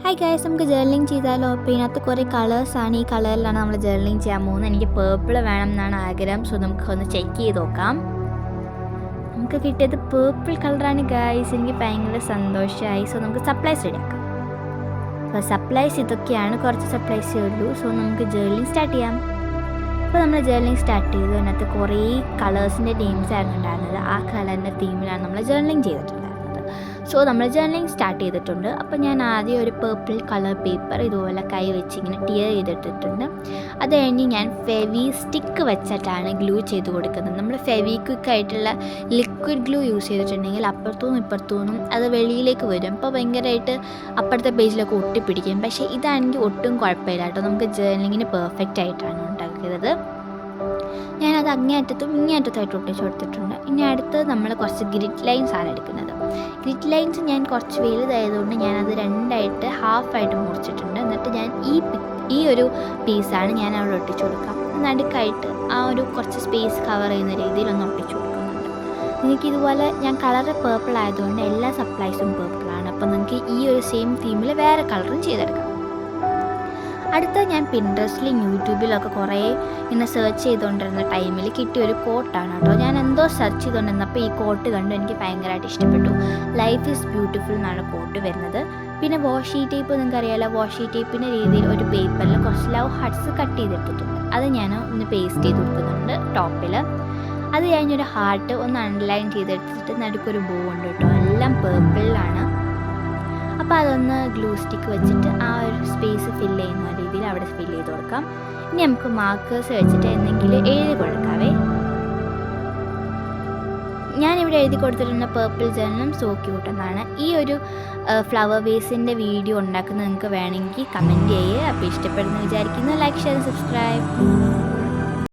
Hi guys, നമുക്ക് journalling ചെയ്താലോ? അപ്പോൾ ഇതിനകത്ത് കുറേ കളേഴ്സാണ്. ഈ കളറിലാണ് നമ്മൾ ജേർണലിങ് ചെയ്യാൻ പോകുന്നത്. എനിക്ക് പേർപ്പിൾ വേണം എന്നാണ് ആഗ്രഹം. സോ നമുക്ക് ഒന്ന് ചെക്ക് ചെയ്ത് നോക്കാം. നമുക്ക് കിട്ടിയത് പേർപ്പിൾ കളറാണ് ഗൈസ്. എനിക്ക് ഭയങ്കര സന്തോഷമായി. സോ നമുക്ക് സപ്ലൈസ് റെഡിയാക്കാം. അപ്പോൾ സപ്ലൈസ് ഇതൊക്കെയാണ്, കുറച്ച് സപ്ലൈസേ ഉള്ളൂ. സോ നമുക്ക് ജേർണലിങ് സ്റ്റാർട്ട് ചെയ്യാം. അപ്പോൾ നമ്മൾ ജേർണലിങ് സ്റ്റാർട്ട് ചെയ്തു. അതിനകത്ത് കുറേ കളേഴ്സിൻ്റെ ടീംസ് ആയിരുന്നു ഉണ്ടായിരുന്നത്. ആ കളറിൻ്റെ തീമിലാണ് നമ്മൾ ജേർണലിങ് ചെയ്തിട്ടുണ്ടായിരുന്നത്. സോ നമ്മൾ ജേർണലിങ് സ്റ്റാർട്ട് ചെയ്തിട്ടുണ്ട്. അപ്പോൾ ഞാൻ ആദ്യം ഒരു പേർപ്പിൾ കളർ പേപ്പർ ഇതുപോലെ കൈ വെച്ച് ഇങ്ങനെ ടിയർ ചെയ്തിട്ടിട്ടുണ്ട്. അത് കഴിഞ്ഞ് ഞാൻ ഫെവി സ്റ്റിക്ക് വെച്ചിട്ടാണ് ഗ്ലൂ ചെയ്ത് കൊടുക്കുന്നത്. നമ്മൾ ഫെവിക്വിക്കായിട്ടുള്ള ലിക്വിഡ് ഗ്ലൂ യൂസ് ചെയ്തിട്ടുണ്ടെങ്കിൽ അപ്പുറത്തുനിന്നും ഇപ്പുറത്തുനിന്നും അത് വെളിയിലേക്ക് വരും. അപ്പോൾ ഭയങ്കരമായിട്ട് അപ്പുറത്തെ പേജിലൊക്കെ ഒട്ടിപ്പിടിക്കും. പക്ഷേ ഇതാണെങ്കിൽ ഒട്ടും കുഴപ്പമില്ല കേട്ടോ. നമുക്ക് ജേർണലിങ്ങിന് പെർഫെക്റ്റ് ആയിട്ടാണ് ഉണ്ടാക്കിയത്. ഞാനത് അങ്ങേയറ്റത്തും ഇങ്ങേയറ്റത്തായിട്ട് ഒട്ടിച്ച് കൊടുത്തിട്ടുണ്ട്. ഇനി അടുത്ത് നമ്മൾ കുറച്ച് ഗ്രിഡ് ലൈൻസ് ആണ് എടുക്കുന്നത്. ഗ്രിഡ് ലൈൻസ് ഞാൻ കുറച്ച് വലുതായതുകൊണ്ട് ഞാനത് രണ്ടായിട്ട് ഹാഫായിട്ട് മുറിച്ചിട്ടുണ്ട്. എന്നിട്ട് ഞാൻ ഈ ഒരു പീസാണ് ഞാൻ അവിടെ ഒട്ടിച്ചു കൊടുക്കാം. നടുക്കായിട്ട് ആ ഒരു കുറച്ച് സ്പേസ് കവർ ചെയ്യുന്ന രീതിയിൽ ഒന്ന് ഒട്ടിച്ചു കൊടുക്കുന്നുണ്ട്. നിങ്ങൾക്ക് ഇതുപോലെ ഞാൻ കളറ് പേർപ്പിൾ ആയതുകൊണ്ട് എല്ലാ സപ്ലൈസും പേർപ്പിളാണ്. അപ്പോൾ നിങ്ങൾക്ക് ഈ ഒരു സെയിം തീമിൽ വേറെ കളറും ചെയ്തെടുക്കാം. അടുത്ത ഞാൻ പിൻട്രസ്റ്റിലും യൂട്യൂബിലൊക്കെ കുറേ ഇങ്ങനെ സെർച്ച് ചെയ്തുകൊണ്ടിരുന്ന ടൈമിൽ കിട്ടിയ ഒരു കോട്ടാണ് കേട്ടോ. ഞാൻ എന്തോ സെർച്ച് ചെയ്തുകൊണ്ടിരുന്നപ്പോൾ ഈ കോട്ട് കണ്ടു. എനിക്ക് ഭയങ്കരമായിട്ട് ഇഷ്ടപ്പെട്ടു. ലൈഫ് ഈസ് ബ്യൂട്ടിഫുൾ എന്നാണ് കോട്ട് വരുന്നത്. പിന്നെ വാഷി ടേപ്പ്, നിങ്ങൾക്കറിയാലോ, വാഷി ടേപ്പിൻ്റെ രീതിയിൽ ഒരു പേപ്പറിൽ കുറച്ച് ലവ് ഹാർട്ട്സ് കട്ട് ചെയ്തെടുത്തിട്ടുണ്ട്. അത് ഞാൻ ഒന്ന് പേസ്റ്റ് ചെയ്ത് കൊടുക്കുന്നുണ്ട് ടോപ്പിൽ. അത് കഴിഞ്ഞൊരു ഹാർട്ട് ഒന്ന് അണ്ടർലൈൻ ചെയ്തെടുത്തിട്ട് നടുക്കൊരു ബോ ഉണ്ട് കേട്ടോ. എല്ലാം പേർപ്പിളിലാണ്. അപ്പോൾ അതൊന്ന് ഗ്ലൂ സ്റ്റിക്ക് വെച്ചിട്ട് ആ ഒരു സ്പേസ് ഫില്ല് ചെയ്യുന്ന രീതിയിൽ അവിടെ ഫില്ല് ചെയ്ത് കൊടുക്കാം. ഇനി നമുക്ക് മാർക്കേഴ്സ് വെച്ചിട്ട് എന്തെങ്കിലും എഴുതി കൊടുക്കാവേ. ഞാനിവിടെ എഴുതി കൊടുത്തിട്ടുള്ള പേർപ്പിൾ ജേർണലും സോ ക്യൂട്ട് എന്നാണ്. ഈ ഒരു ഫ്ലവർ വേസിൻ്റെ വീഡിയോ ഉണ്ടാക്കുന്നത് നിങ്ങൾക്ക് വേണമെങ്കിൽ കമൻറ്റ് ചെയ്യുക. അപ്പോൾ ഇഷ്ടപ്പെടുന്നു വിചാരിക്കുന്നു. Like, share, subscribe.